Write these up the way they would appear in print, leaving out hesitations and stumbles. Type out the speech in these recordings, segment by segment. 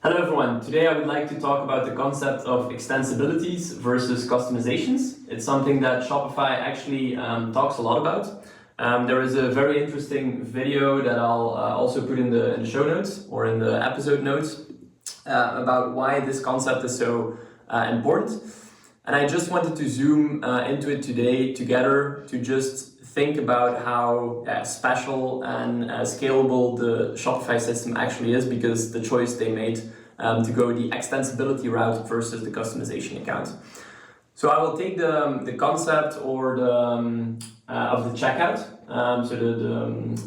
Hello everyone, today I would like to talk about the concept of extensibilities versus customizations. It's something that Shopify actually talks a lot about. There is a very interesting video that I'll also put in the show notes or in the episode notes about why this concept is so important. And I just wanted to zoom into it today together to just think about how special and scalable the Shopify system actually is, because the choice they made to go the extensibility route versus the customization account. So I will take the concept or the of the checkout,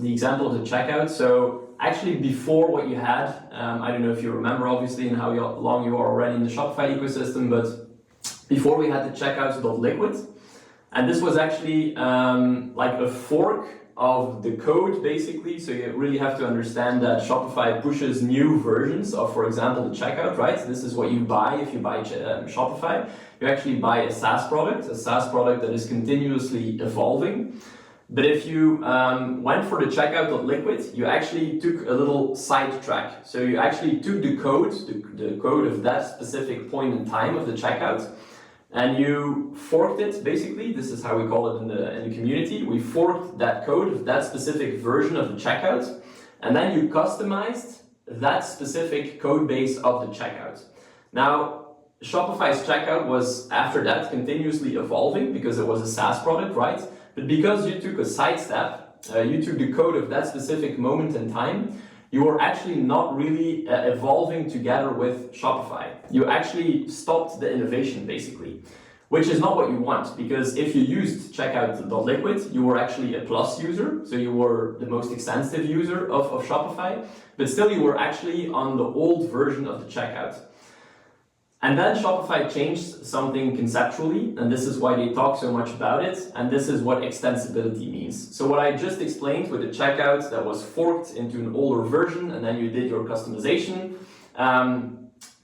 the example of the checkout. So actually before what you had, I don't know if you remember obviously and how long you are already in the Shopify ecosystem, but before we had the checkouts.liquid. And this was actually like a fork of the code, basically. So you really have to understand that Shopify pushes new versions of, for example, the checkout, right? This is what you buy if you buy Shopify. You actually buy a SaaS product that is continuously evolving. But if you went for the checkout.liquid, you actually took a little sidetrack. So you actually took the code of that specific point in time of the checkout, and you forked it, basically. This is how we call it in the community. We forked that code of that specific version of the checkout, and then you customized that specific code base of the checkout. Now, Shopify's checkout was, after that, continuously evolving because it was a SaaS product, right? But because you took a sidestep, you took the code of that specific moment in time, you were actually not really evolving together with Shopify. You actually stopped the innovation, basically, which is not what you want, because if you used checkout.liquid, you were actually a plus user, so you were the most extensive user of Shopify, but still you were actually on the old version of the checkout. And then Shopify changed something conceptually, and this is why they talk so much about it, and this is what extensibility means. So what I just explained with the checkout that was forked into an older version, and then you did your customization,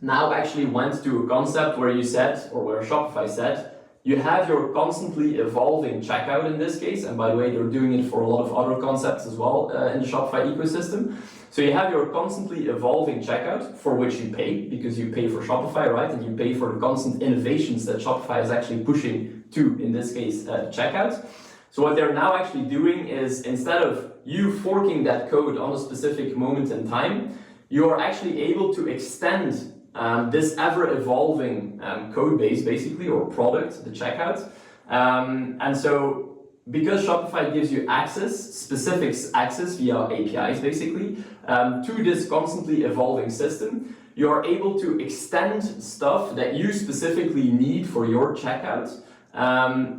now actually went to a concept where you said, or where Shopify said, you have your constantly evolving checkout in this case, and by the way, they're doing it for a lot of other concepts as well in the Shopify ecosystem. So you have your constantly evolving checkout, for which you pay, because you pay for Shopify, right? And you pay for the constant innovations that Shopify is actually pushing to, in this case, the checkout. So what they're now actually doing is, instead of you forking that code on a specific moment in time, you are actually able to extend this ever-evolving code base, basically, or product, the checkout. And so, because Shopify gives you specific access via APIs, basically, to this constantly evolving system, you are able to extend stuff that you specifically need for your checkout,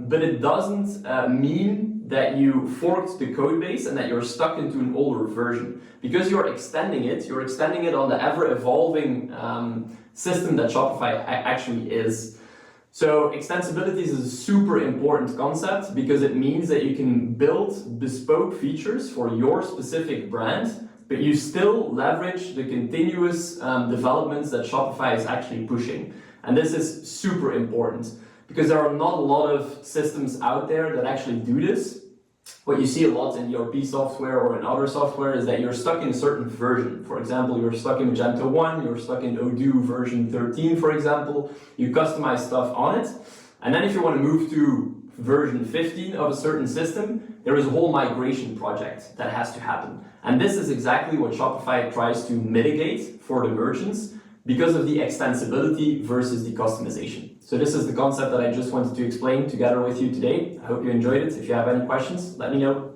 but it doesn't mean that you forked the code base and that you're stuck into an older version. Because you're extending it on the ever-evolving system that Shopify actually is. So extensibility is a super important concept because it means that you can build bespoke features for your specific brand, but you still leverage the continuous developments that Shopify is actually pushing. And this is super important because there are not a lot of systems out there that actually do this. What you see a lot in ERP software or in other software is that you're stuck in a certain version. For example, you're stuck in Magento 1, you're stuck in Odoo version 13, for example. You customize stuff on it. And then if you want to move to version 15 of a certain system, there is a whole migration project that has to happen. And this is exactly what Shopify tries to mitigate for the merchants because of the extensibility versus the customization. So this is the concept that I just wanted to explain together with you today. I hope you enjoyed it. If you have any questions, let me know.